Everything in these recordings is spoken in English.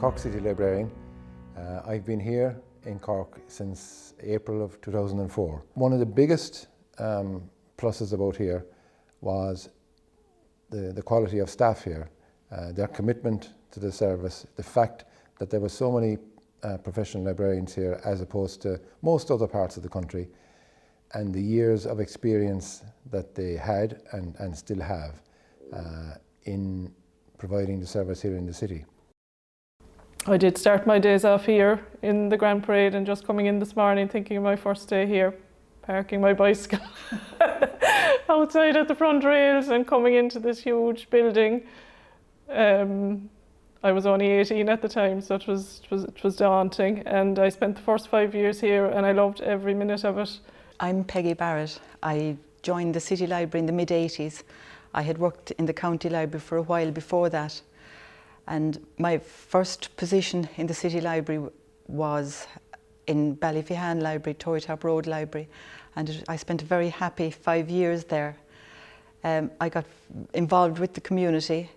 Cork City Librarian. I've been here in Cork since April of 2004. One of the biggest pluses about here was the quality of staff here, their commitment to the service, the fact that there were so many professional librarians here as opposed to most other parts of the country, and the years of experience that they had and still have in providing the service here in the city. I did start my days off here in the Grand Parade, and just coming in this morning thinking of my first day here, parking my bicycle outside at the front rails and coming into this huge building. I was only 18 at the time, so it was daunting, and I spent the first 5 years here and I loved every minute of it. I'm Peggy Barrett. I joined the City Library in the mid-80s. I had worked in the County Library for a while before that, and my first position in the City Library was in Ballyfihan Library, Toytop Road Library, and I spent a very happy 5 years there. I got involved with the community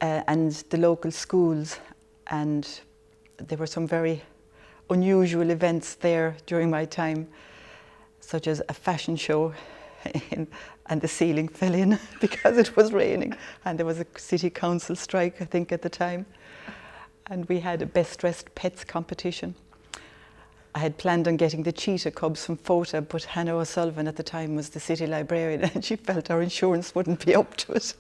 and the local schools, and there were some very unusual events there during my time, such as a fashion show and the ceiling fell in because it was raining, and there was a city council strike, I think, at the time, and we had a best dressed pets competition. I had planned on getting the cheetah cubs from FOTA, but Helen Sylvan at the time was the city librarian, and she felt our insurance wouldn't be up to it.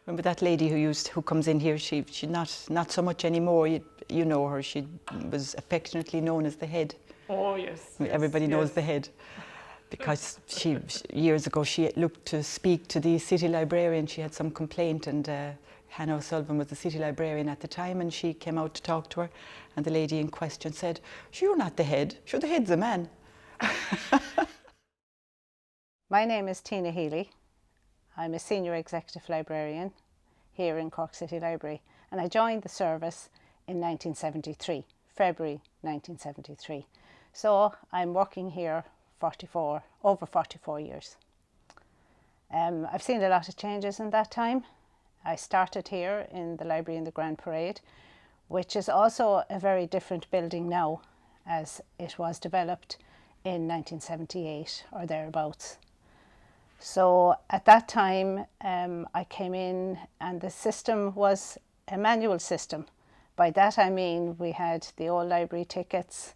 Remember that lady who comes in here? She's not so much anymore. You know her. She was affectionately known as the Head. Oh yes. Everybody knows the Head, because years ago she looked to speak to the city librarian. She had some complaint, and Helen Sylvan was the city librarian at the time, and she came out to talk to her, and the lady in question said, "You're not the Head. Sure, the Head's a man." My name is Tina Healy. I'm a Senior Executive Librarian here in Cork City Library, and I joined the service in 1973, February 1973. So I'm working here over 44 years. I've seen a lot of changes in that time. I started here in the library in the Grand Parade, which is also a very different building now, as it was developed in 1978 or thereabouts. So at that time I came in, and the system was a manual system. By that I mean we had the old library tickets,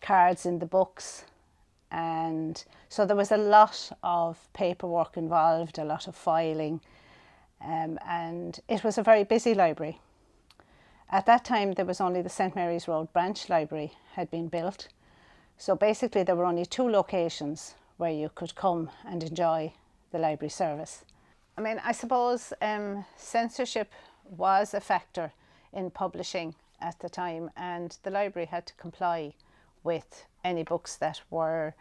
cards in the books, and so there was a lot of paperwork involved, a lot of filing, and it was a very busy library. At that time there was only the St Mary's Road branch library had been built, so basically there were only 2 locations where you could come and enjoy the library service. I mean, I suppose censorship was a factor in publishing at the time, and the library had to comply with any books that were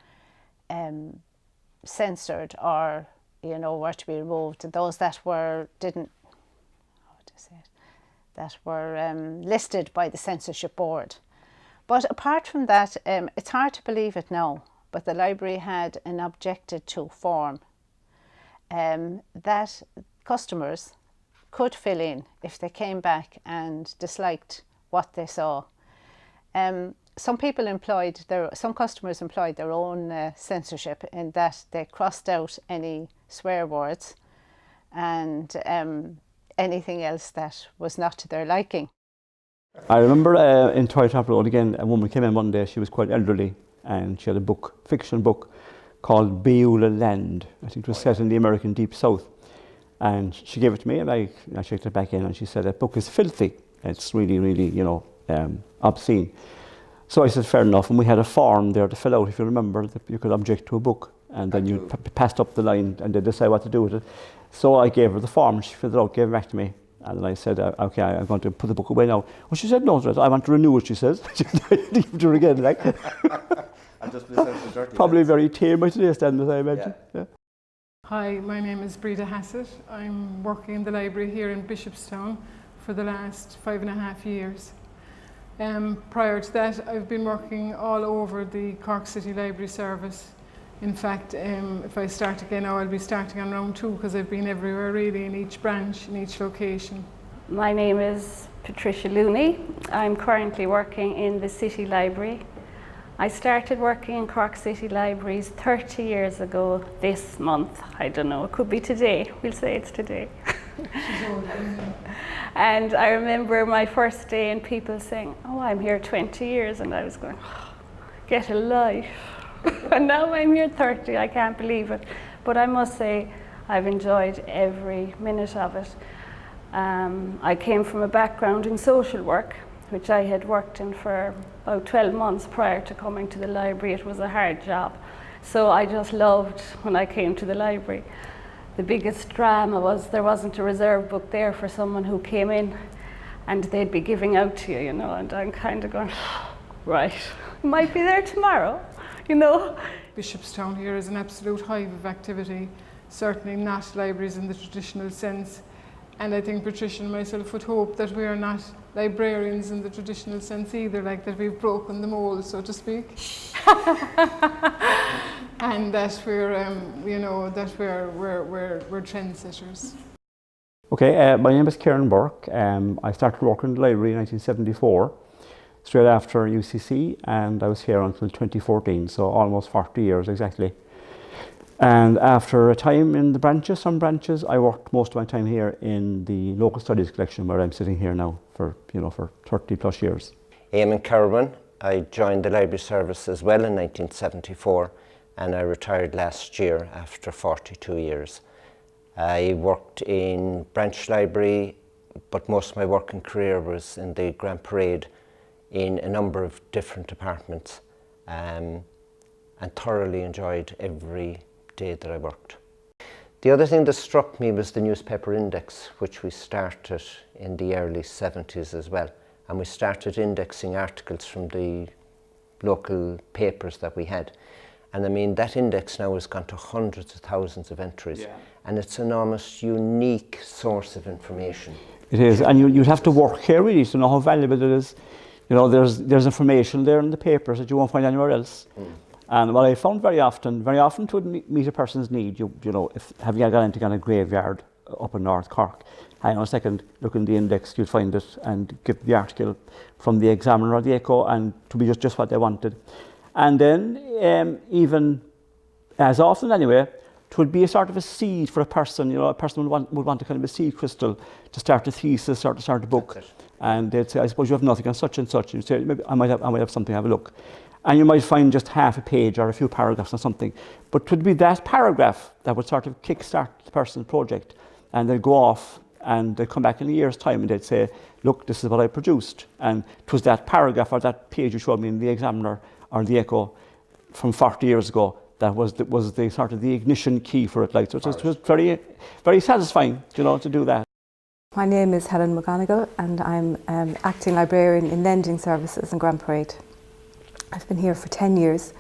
censored or, you know, were to be removed, and those that were listed by the censorship board. But apart from that, it's hard to believe it now, but the library had an objected to form that customers could fill in if they came back and disliked what they saw. Some customers employed their own censorship, in that they crossed out any swear words and anything else that was not to their liking. I remember in Toytop Road again, a woman came in one day. She was quite elderly, and she had a book, fiction book, called Beulah Land. I think it was set in the American Deep South. And she gave it to me, and I checked it back in, and she said, "That book is filthy. It's really, really, you know, obscene." So I said, fair enough, and we had a form there to fill out, if you remember, that you could object to a book, and then you passed up the line and they decide what to do with it. So I gave her the form, she filled it out, gave it back to me, and then I said, okay, I'm going to put the book away now. Well, she said, no, I want to renew it, she says. I give it to her again, like. Probably very tame by today's standards, I imagine. Yeah. Hi, my name is Breda Hassett. I'm working in the library here in Bishopstown for the last 5.5 years. Prior to that, I've been working all over the Cork City Library service. In fact, if I start again now, I'll be starting on round 2, because I've been everywhere really, in each branch, in each location. My name is Patricia Looney. I'm currently working in the City Library. I started working in Cork City Libraries 30 years ago this month. I don't know, it could be today. We'll say it's today. And I remember my first day and people saying, oh, I'm here 20 years. And I was going, oh, get a life. And now I'm here 30, I can't believe it. But I must say, I've enjoyed every minute of it. I came from a background in social work, which I had worked in for about 12 months prior to coming to the library. It was a hard job. So I just loved when I came to the library. The biggest drama was there wasn't a reserve book there for someone who came in and they'd be giving out to you, you know, and I'm kind of going, right, might be there tomorrow, you know. Bishopstown here is an absolute hive of activity, certainly not libraries in the traditional sense. And I think Patricia and myself would hope that we are not librarians in the traditional sense either, like that we've broken the mold, so to speak. And that we're, you know, that we're trendsetters. Okay, my name is Kieran Burke. I started working in the library in 1974, straight after UCC, and I was here until 2014, so almost 40 years exactly. And after a time in the branches, some branches, I worked most of my time here in the local studies collection where I'm sitting here now for, you know, for 30 plus years. Eamon Kerwin. I joined the library service as well in 1974 and I retired last year after 42 years. I worked in branch library, but most of my working career was in the Grand Parade in a number of different departments, and thoroughly enjoyed every day that I worked. The other thing that struck me was the newspaper index, which we started in the early 70s as well. And we started indexing articles from the local papers that we had. And I mean, that index now has gone to hundreds of thousands of entries. Yeah. And it's an almost unique source of information. It is, and you'd have to work here really to know how valuable it is. You know, there's information there in the papers that you won't find anywhere else. And what I found very often to meet a person's need, you know, have you gone into a graveyard up in North Cork, hang on a second, look in the index, you'll find it and get the article from the Examiner or the Echo and to be just what they wanted. And then even as often anyway, it would be a sort of a seed for a person, you know, a person would want a kind of a seed crystal to start a thesis or to start a book. And they'd say, I suppose you have nothing on such and such. And you'd say, maybe I might have something, have a look. And you might find just half a page or a few paragraphs or something. But it would be that paragraph that would sort of kickstart the person's project. And they'd go off and they'd come back in a year's time and they'd say, look, this is what I produced. And it was that paragraph or that page you showed me in the Examiner or the Echo from 40 years ago that was the sort of the ignition key for it. Like, so it was very, very satisfying, you know, to do that. My name is Helen Mechanical and I'm acting librarian in lending services in Grand Parade. I've been here for 10 years,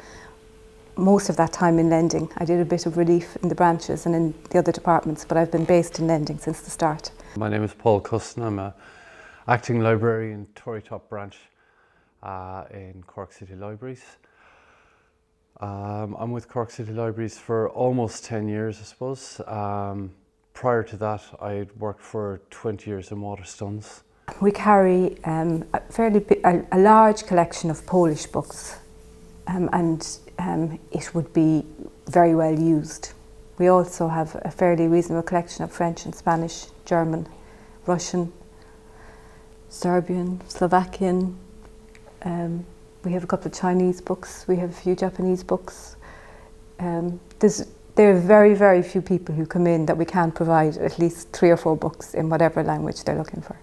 most of that time in lending. I did a bit of relief in the branches and in the other departments, but I've been based in lending since the start. My name is Paul Custon. I'm an acting librarian in Torrytop branch in Cork City Libraries. I'm with Cork City Libraries for almost 10 years, I suppose. Prior to that, I'd worked for 20 years in Waterstones. We carry a large collection of Polish books and it would be very well used. We also have a fairly reasonable collection of French and Spanish, German, Russian, Serbian, Slovakian. We have a couple of Chinese books, we have a few Japanese books. There are very, very few people who come in that we can't provide at least 3 or 4 books in whatever language they're looking for.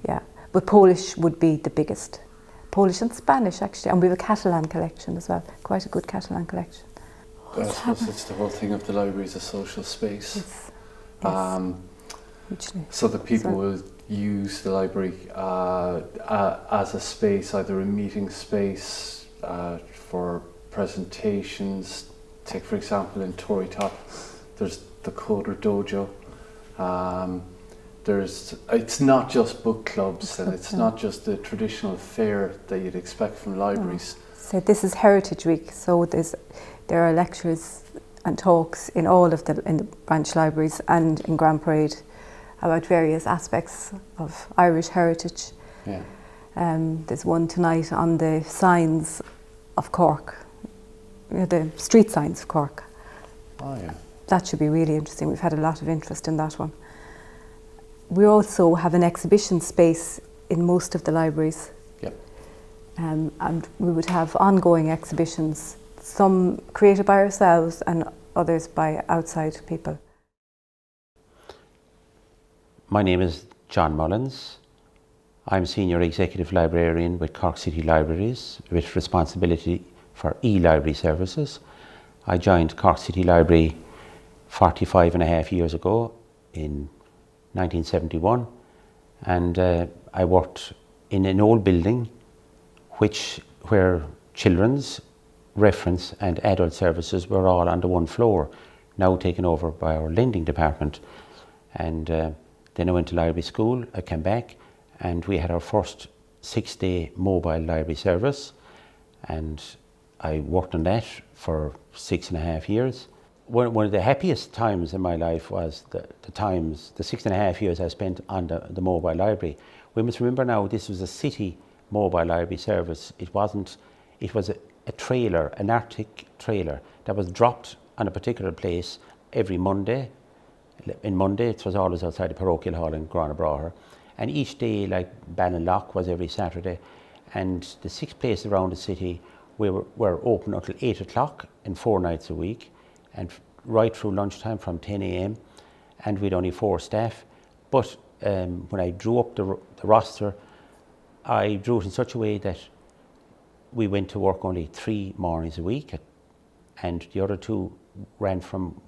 Yeah, but Polish would be the biggest. Polish and Spanish actually, and we have a Catalan collection as well, quite a good Catalan collection. I suppose it's the whole thing of the library is a social space. So that people will use the library as a space, either a meeting space for presentations. Take for example in Torrytop, there's the Coder Dojo. It's not just book clubs and it's not just the traditional fare that you'd expect from libraries. So this is Heritage Week, so there are lectures and talks in all of the branch libraries and in Grand Parade, about various aspects of Irish heritage. Yeah. There's one tonight on the signs of Cork, the street signs of Cork. Oh, yeah. That should be really interesting. We've had a lot of interest in that one. We also have an exhibition space in most of the libraries. Yep. And we would have ongoing exhibitions, some created by ourselves and others by outside people. My name is John Mullins. I'm Senior Executive Librarian with Cork City Libraries with responsibility for e-library services. I joined Cork City Library 45 and a half years ago in 1971, and I worked in an old building where children's, reference and adult services were all under one floor, now taken over by our lending department. And then I went to library school, I came back, and we had our first 6-day mobile library service, and I worked on that for 6.5 years. One of the happiest times in my life was the 6.5 years I spent on the mobile library. We must remember now, this was a city mobile library service. It was a trailer, an Arctic trailer that was dropped on a particular place every Monday. In Monday, it was always outside the parochial hall in Granabraher. And each day, like Ballinlough, was every Saturday. And the 6 places around the city were open until 8 o'clock and 4 nights a week, and right through lunchtime from 10 a.m. And we'd only 4 staff. But when I drew up the roster, I drew it in such a way that we went to work only 3 mornings a week, and the other 2 ran from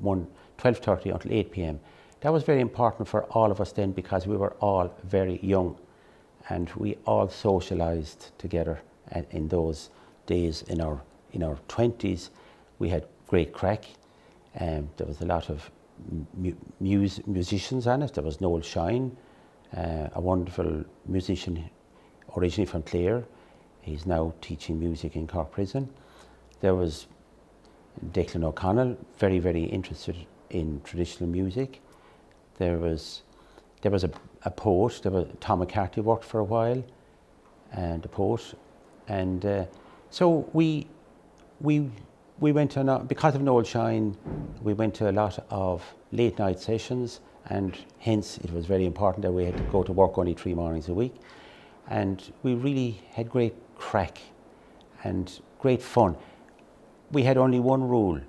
12:30 until 8 p.m. That was very important for all of us then, because we were all very young and we all socialized together in those days. In our 20s, we had great crack. There was a lot of musicians on it. There was Noel Shine, a wonderful musician originally from Clare. He's now teaching music in Cork Prison. There was Declan O'Connell, very, very interested in traditional music. There was a poet. Tom Mccarthy worked for a while, and a poet. And so we went to, because of Noel Shine, we went to a lot of late night sessions, and hence it was very important that we had to go to work only 3 mornings a week. And we really had great crack and great fun. We had only one rule,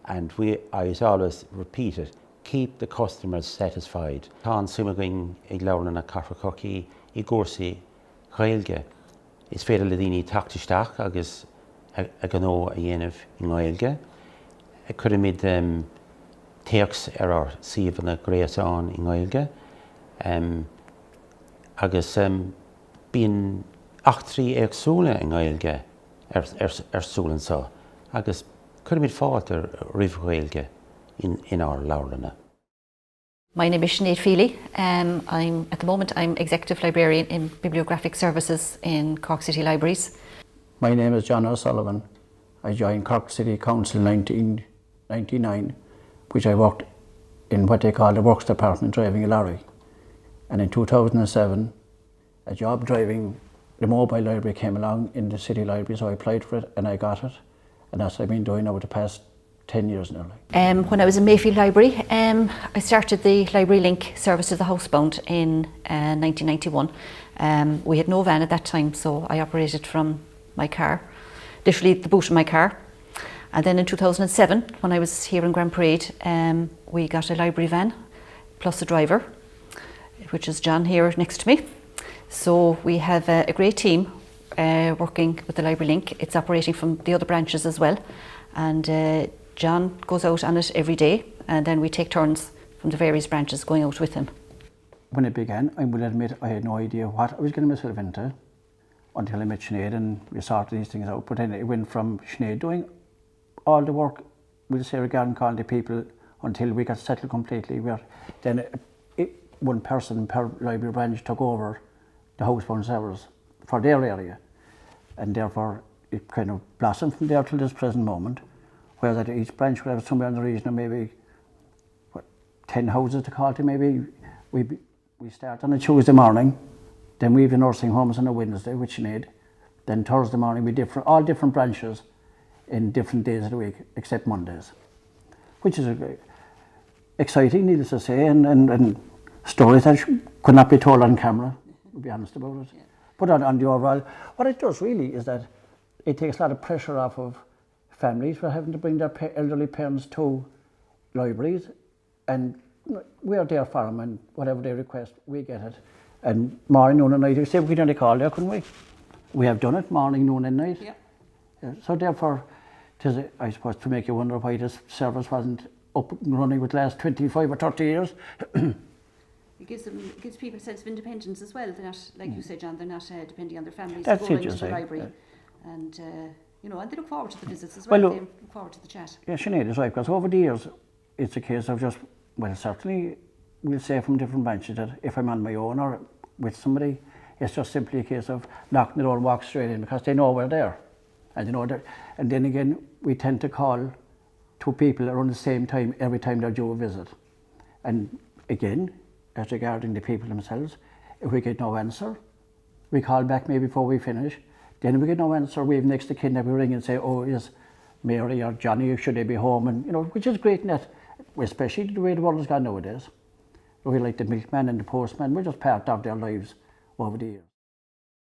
and I always repeat it: keep the customers satisfied. Tá suimiging ag leabharanna Carfacocky I gcúrsaí Gaeilge is féidir le daoine tactaisteach agus a gnó a dhéanamh in Gaeilge. Cuireamid teachs our siomhanna gréasáin in Gaeilge, agus bíonn achtraí éagsúla in Gaeilge súlan seo, agus cuireamid fáilt ar roimh Gaeilge in our leabharanna. My name is Sinead Feely. At the moment I'm Executive Librarian in Bibliographic Services in Cork City Libraries. My name is John O'Sullivan. I joined Cork City Council in 1999, which I worked in what they call the Works Department, driving a lorry. And in 2007, a job driving the mobile library came along in the City Library, so I applied for it and I got it. And that's what I've been doing over the past 10 years now. When I was in Mayfield Library, I started the Library Link service to the housebound in 1991. We had no van at that time, so I operated from my car, literally the boot of my car. And then in 2007, when I was here in Grand Parade, we got a library van plus a driver, which is John here next to me. So we have a great team working with the Library Link. It's operating from the other branches as well. And John goes out on it every day, and then we take turns from the various branches going out with him. When it began, I will admit I had no idea what I was getting myself into until I met Sinead and we sorted these things out. But then it went from Sinead doing all the work, we'll say, regarding calling the people until we got settled completely. Then one person per library branch took over the housebound service for their area, and therefore it kind of blossomed from there till this present moment, where each branch would have somewhere in the region of maybe 10 houses to call to, maybe We start on a Tuesday morning, then we have the nursing homes on a Wednesday, which you need. Then Thursday morning we all different branches in different days of the week, except Mondays, which is exciting, needless to say, and stories that could not be told on camera, to be honest about it. Yeah. But on the overall, what it does really is that it takes a lot of pressure off of families for having to bring their elderly parents to libraries, and we are there for them, and whatever they request, we get it. And morning, noon and night, you say we could only call there, couldn't we? We have done it morning, noon and night. Yeah. So therefore, I suppose to make you wonder why this service wasn't up and running with the last 25 or 30 years. It gives people a sense of independence as well. They're not, like you said, John, they're not depending on their families That's going to the library. And, and they look forward to the visits as well. They look forward to the chat. Yeah, Sinead is right, because over the years, it's a case of just, well, certainly, we'll say from different branches that if I'm on my own or with somebody, it's just simply a case of knocking the door and walk straight in, because they know we're there. And then again, we tend to call two people around the same time every time they're due a visit. And again, as regarding the people themselves, if we get no answer, we call back maybe before we finish. Then we get no answer, we have next to kin that we ring and say, oh, is Mary or Johnny, should they be home? And which is great, especially the way the world has gone nowadays. We like the milkman and the postman, we're just part of their lives over the years.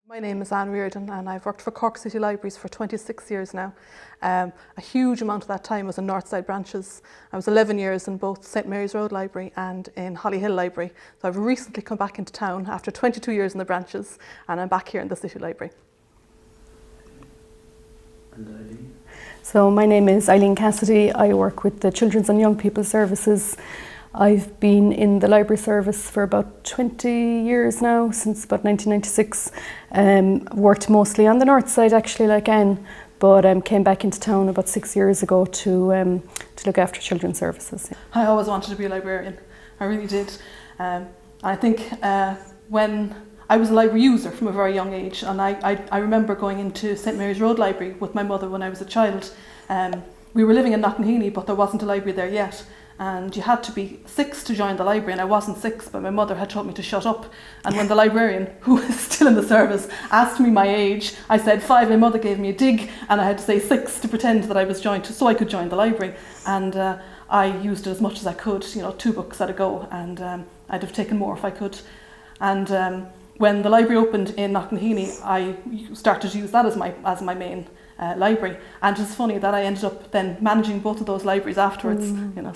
My name is Reardon, and I've worked for Cork City Libraries for 26 years now. A huge amount of that time was in Northside branches. I was 11 years in both St Mary's Road Library and in Hollyhill Library. So I've recently come back into town after 22 years in the branches, and I'm back here in the City Library. And Eileen? So my name is Eileen Cassidy. I work with the Children's and Young People's Services. I've been in the library service for about 20 years now, since about 1996. Worked mostly on the north side, actually, like Anne, but came back into town about 6 years ago to look after children's services. I always wanted to be a librarian, I really did. I think when I was a library user from a very young age, and I remember going into St Mary's Road Library with my mother when I was a child. We were living in Knocknaheeny, but there wasn't a library there yet. And you had to be 6 to join the library, and I wasn't 6, but my mother had told me to shut up. And when the librarian, who was still in the service, asked me my age, I said 5. My mother gave me a dig, and I had to say 6 to pretend that I was joined, so I could join the library. And I used it as much as I could, 2 books at a go, and I'd have taken more if I could. And when the library opened in Knocknaheeny, I started to use that as my main library, and it's funny that I ended up then managing both of those libraries afterwards.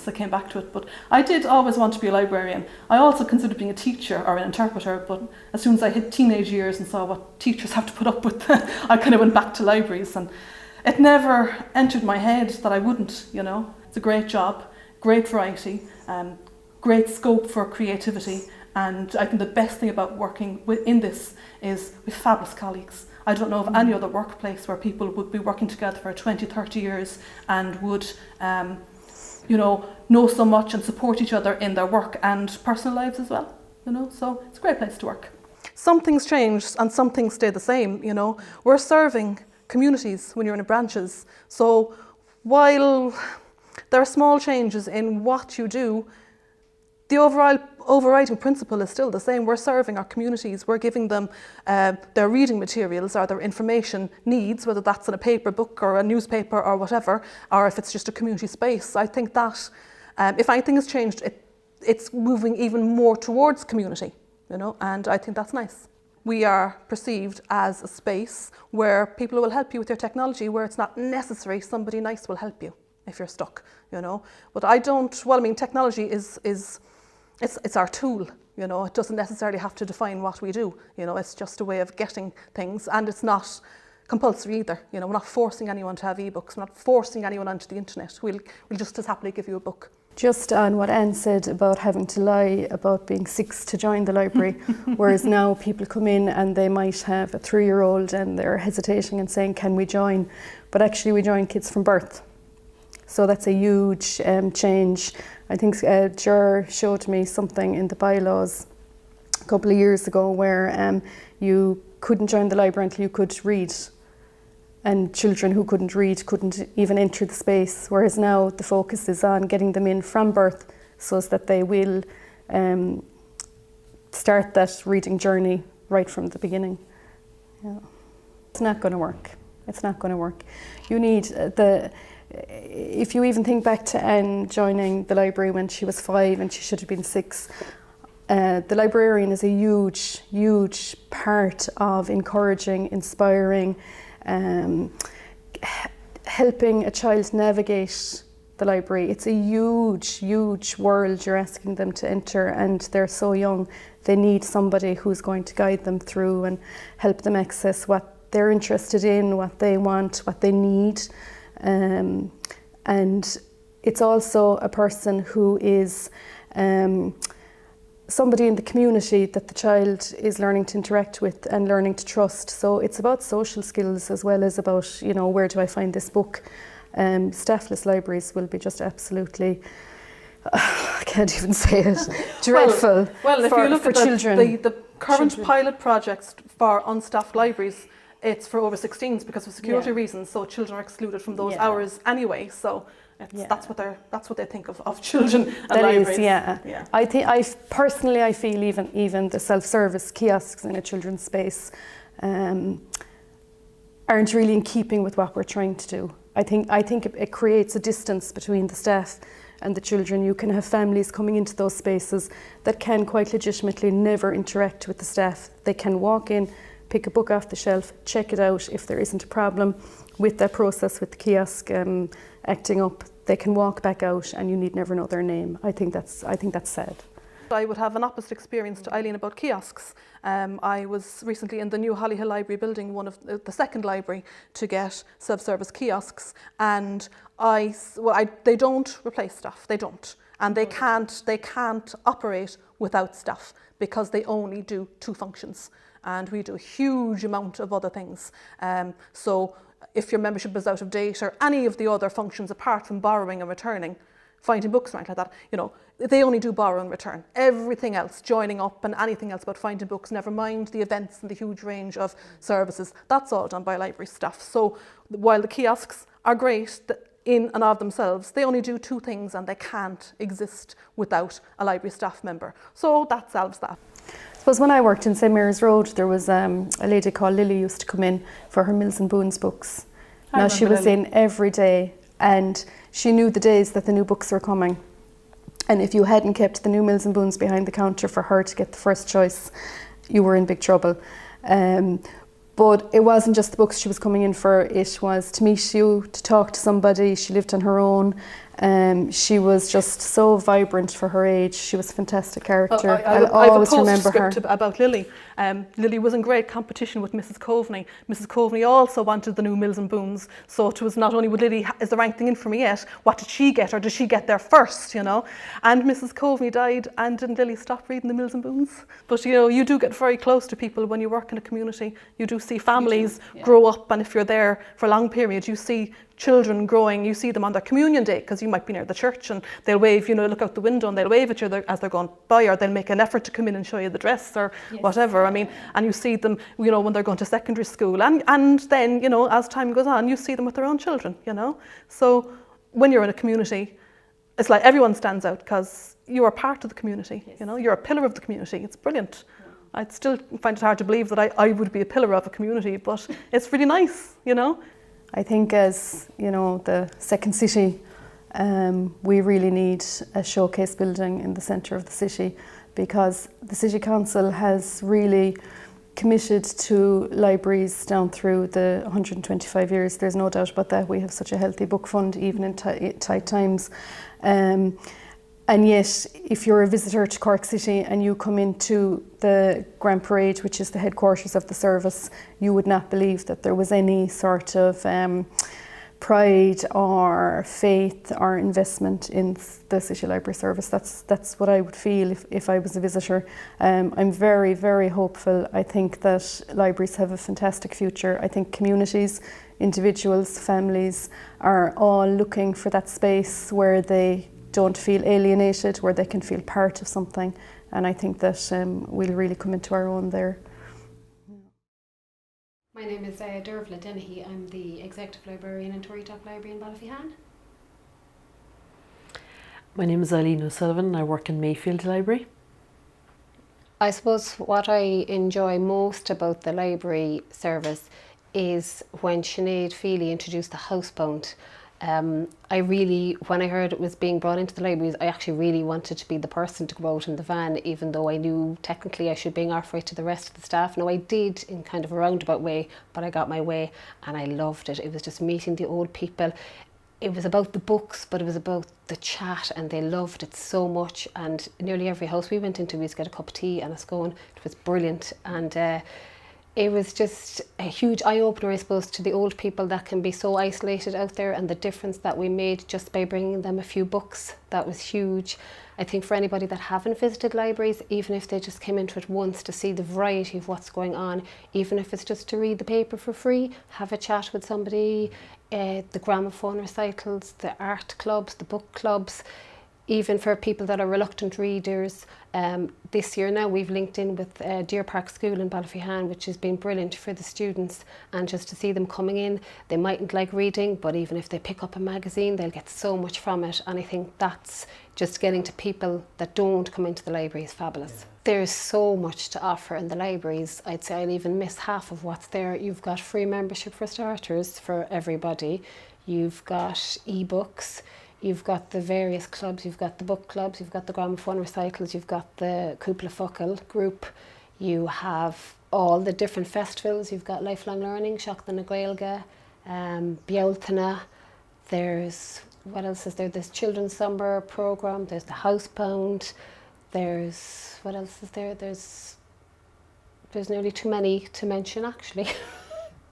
So I came back to it. But I did always want to be a librarian. I also considered being a teacher or an interpreter, but as soon as I hit teenage years and saw what teachers have to put up with, I kind of went back to libraries, and it never entered my head that I wouldn't. It's a great job, great variety, great scope for creativity, and I think the best thing about working in this is with fabulous colleagues. I don't know of any other workplace where people would be working together for 20, 30 years and would, know so much and support each other in their work and personal lives as well. So it's a great place to work. Some things change and some things stay the same. We're serving communities when you're in the branches. So while there are small changes in what you do, the overriding principle is still the same. We're serving our communities. We're giving them their reading materials or their information needs, whether that's in a paper book or a newspaper or whatever, or if it's just a community space. I think that if anything has changed, it's moving even more towards community, and I think that's nice. We are perceived as a space where people will help you with your technology, where it's not necessary somebody nice will help you if you're stuck, But technology it's our tool, it doesn't necessarily have to define what we do, it's just a way of getting things, and it's not compulsory either. We're not forcing anyone to have ebooks, we're not forcing anyone onto the internet. We'll just as happily give you a book. Just on what Anne said about having to lie about being 6 to join the library, whereas now people come in and they might have a 3-year-old and they're hesitating and saying, can we join? But actually we join kids from birth. So that's a huge change. I think Ger showed me something in the bylaws a couple of years ago where you couldn't join the library until you could read, and children who couldn't read couldn't even enter the space, whereas now the focus is on getting them in from birth so that they will start that reading journey right from the beginning. Yeah. It's not going to work. It's not going to work. You need if you even think back to Anne joining the library when she was 5 and she should have been 6, the librarian is a huge, huge part of encouraging, inspiring, helping a child navigate the library. It's a huge, huge world you're asking them to enter, and they're so young. They need somebody who's going to guide them through and help them access what they're interested in, what they want, what they need. And it's also a person who is somebody in the community that the child is learning to interact with and learning to trust. So it's about social skills as well as about, you know, where do I find this book? Staffless libraries will be just absolutely, I can't even say it, dreadful well, if you look at children. The current pilot projects for unstaffed libraries, it's for over 16s because of security reasons, so children are excluded from those hours anyway. So that's what they think of children and that libraries. Is, I think I feel even the self-service kiosks in a children's space aren't really in keeping with what we're trying to do. I think it creates a distance between the staff and the children. You can have families coming into those spaces that can quite legitimately never interact with the staff. They can walk in, pick a book off the shelf, check it out. If there isn't a problem with that process with the kiosk acting up, they can walk back out and you need never know their name. I think that's sad. I would have an opposite experience to Eileen about kiosks. I was recently in the new Hollyhill Library building, one of the second library, to get self-service kiosks, and they don't replace stuff. They don't, and they can't operate without stuff because they only do 2 functions, and we do a huge amount of other things. So if your membership is out of date or any of the other functions apart from borrowing and returning, finding books, right, like that, you know, they only do borrow and return. Everything else, joining up and anything else about finding books, never mind the events and the huge range of services, that's all done by library staff. So while the kiosks are great in and of themselves, they only do 2 things and they can't exist without a library staff member. So that solves that. I suppose when I worked in St Mary's Road, there was a lady called Lily used to come in for her Mills and Boons books. Now she was in every day, and she knew the days that the new books were coming. And if you hadn't kept the new Mills and Boons behind the counter for her to get the first choice, you were in big trouble. But it wasn't just the books she was coming in for, it was to meet you, to talk to somebody. She lived on her own. She was just so vibrant for her age. She was a fantastic character. I'll always remember her. About Lily. Lily was in great competition with Mrs. Coveney. Mrs. Coveney also wanted the new Mills and Boons. So it was not only would Lily, is the right thing in for me yet? What did she get, or did she get there first? You know. And Mrs. Coveney died, and didn't Lily stop reading the Mills and Boons? But you know, you do get very close to people when you work in a community. You do see families grow up, and if you're there for a long period, you see children growing. You see them on their communion day because you might be near the church, and they'll wave, you know, look out the window and they'll wave at you as they're going by, or they'll make an effort to come in and show you the dress or whatever. I mean, and you see them, you know, when they're going to secondary school, and then, you know, as time goes on, you see them with their own children, you know. So when you're in a community, it's like everyone stands out because you are part of the community, you know, you're a pillar of the community. It's brilliant. I'd still find it hard to believe that I would be a pillar of a community, but it's really nice, you know. I think as, you know, the second city, we really need a showcase building in the centre of the city, because the City Council has really committed to libraries down through the 125 years. There's no doubt about that. We have such a healthy book fund, even in tight times. And yet, if you're a visitor to Cork City and you come into the Grand Parade, which is the headquarters of the service, you would not believe that there was any sort of pride or faith or investment in the City Library Service. That's what I would feel if I was a visitor. I'm very, very hopeful. I think that libraries have a fantastic future. I think communities, individuals, families are all looking for that space where they don't feel alienated, where they can feel part of something, and I think that we'll really come into our own there. My name is Dervla Dennehy. I'm the Executive Librarian in Top Library in Ballyfihan. My name is Olena Sylvan. I work in Mayfield Library. I suppose what I enjoy most about the library service is when Sinead Feely introduced the housebound. I really, when I heard it was being brought into the libraries, I actually really wanted to be the person to go out in the van, even though I knew technically I should bring offer it to the rest of the staff. No, I did in kind of a roundabout way, but I got my way and I loved it. It was just meeting the old people. It was about the books, but it was about the chat, and they loved it so much. And nearly every house we went into, we used to get a cup of tea and a scone. It was brilliant. And it was just a huge eye-opener, I suppose, to the old people that can be so isolated out there, and the difference that we made just by bringing them a few books. That was huge. I think for anybody that haven't visited libraries, even if they just came into it once to see the variety of what's going on, even if it's just to read the paper for free, have a chat with somebody, the gramophone recitals, the art clubs, the book clubs, even for people that are reluctant readers. This year now we've linked in with Deer Park School in Ballyphehane, which has been brilliant for the students, and just to see them coming in, they mightn't like reading, but even if they pick up a magazine, they'll get so much from it. And I think that's just getting to people that don't come into the library is fabulous. Yeah. There's so much to offer in the libraries. I'd say I'll even miss half of what's there. You've got free membership for starters for everybody. You've got e-books. You've got the various clubs, you've got the book clubs, you've got the gramophone recitals, you've got the Cúpla Focal group, you have all the different festivals, you've got Lifelong Learning, Seacht na Gaeilge, Bealtaine, there's, what else is there? There's Children's Summer Programme, there's the Housebound, there's, what else is there? There's nearly too many to mention actually.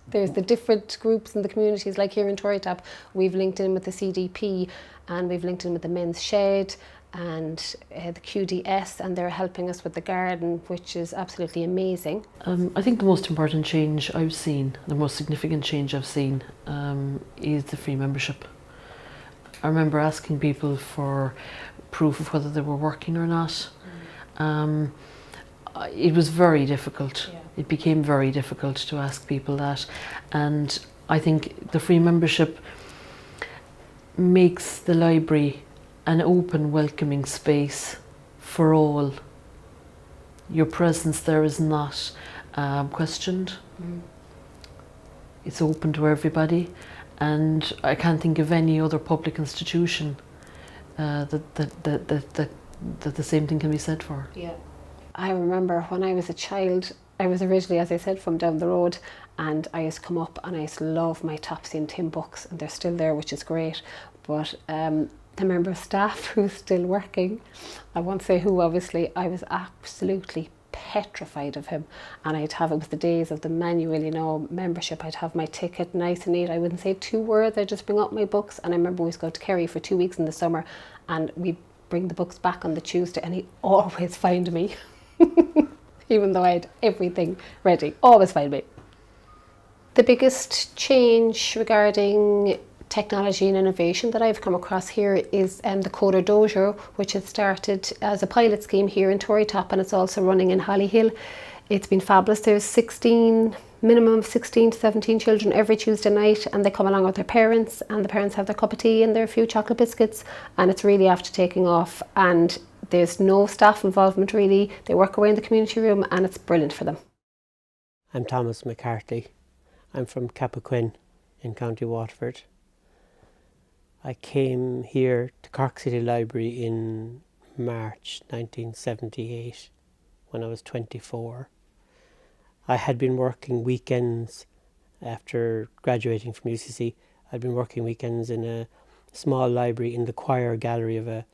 There's the different groups in the communities, like here in Torrytap, we've linked in with the CDP and we've linked in with the Men's Shed and the QDS, and they're helping us with the garden, which is absolutely amazing. I think the most important change I've seen, the most significant change I've seen is the free membership. I remember asking people for proof of whether they were working or not. It was very difficult. Yeah. It became very difficult to ask people that, and I think the free membership makes the library an open, welcoming space for all. Your presence there is not questioned. It's open to everybody, and I can't think of any other public institution that the same thing can be said for. Yeah. I remember when I was a child, I was originally, as I said, from down the road, and I used to come up and I used to love my Topsy and Tim books, and they're still there, which is great. But the member of staff who's still working, I won't say who obviously, I was absolutely petrified of him, and I'd have, it was the days of the manual, you know, membership. I'd have my ticket nice and neat. I wouldn't say 2 words, I'd just bring up my books. And I remember we used to go to Kerry for 2 weeks in the summer, and we'd bring the books back on the Tuesday, and he'd always find me. Even though I had everything ready, always find me. The biggest change regarding technology and innovation that I've come across here is the Coder Dojo, which has started as a pilot scheme here in Torrytap, and it's also running in Hollyhill. It's been fabulous. There's minimum of 16 to 17 children every Tuesday night, and they come along with their parents, and the parents have their cup of tea and their few chocolate biscuits, and it's really after taking off, and there's no staff involvement really. They work away in the community room, and it's brilliant for them. I'm Thomas Mccarthy. I'm from Cappoquin in County Waterford. I came here to Cork City Library in March 1978 when I was 24. I had been working weekends after graduating from UCC. I'd been working weekends in a small library in the choir gallery of a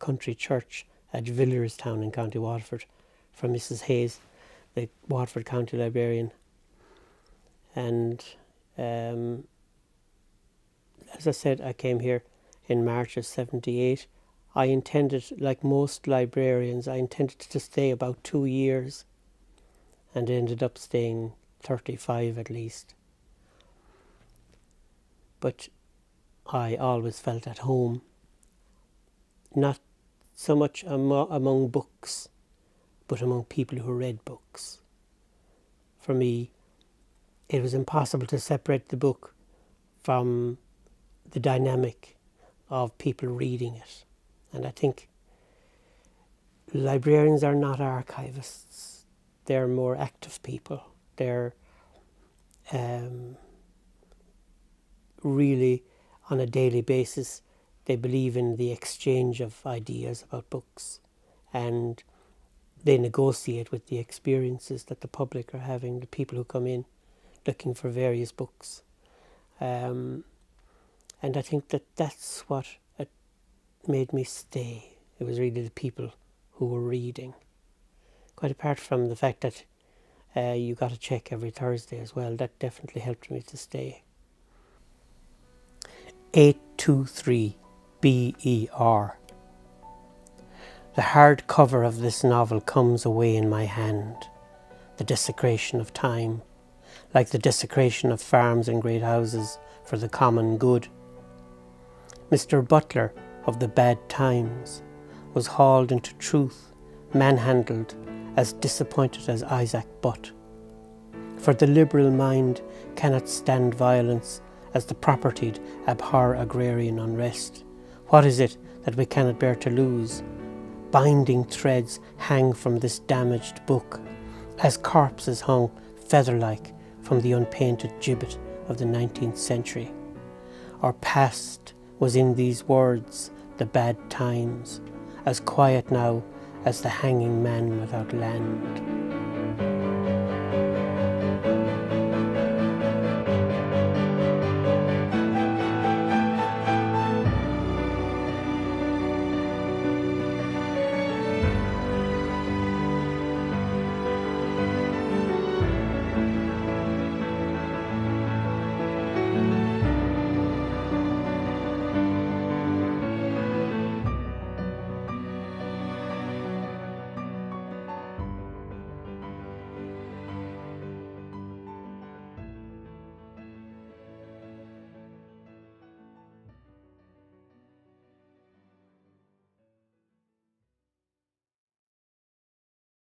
country church at Villarstown in County Waterford from Mrs. Hayes, the Waterford County Librarian. And as I said, I came here in March of 78. I intended, like most librarians, I intended to stay about 2 years, and ended up staying 35 at least. But I always felt at home, not so much among books, but among people who read books. For me, it was impossible to separate the book from the dynamic of people reading it. And I think Librarians are not archivists. They're more active people. They're really, on a daily basis, they believe in the exchange of ideas about books, and they negotiate with the experiences that the public are having, the people who come in looking for various books. And I think that that's what made me stay. It was really the people who were reading. Quite apart from the fact that you got a check every Thursday as well, that definitely helped me to stay. 823 BER. The hard cover of this novel comes away in my hand. The desecration of time, like the desecration of farms and great houses for the common good. Mr. Butler of the Bad Times was hauled into truth, manhandled, as disappointed as Isaac Butt. For the liberal mind cannot stand violence, as the propertied abhor agrarian unrest. What is it that we cannot bear to lose? Binding threads hang from this damaged book, as corpses hung feather-like from the unpainted gibbet of the 19th century. Our past was in these words, the bad times, as quiet now as the hanging man without land.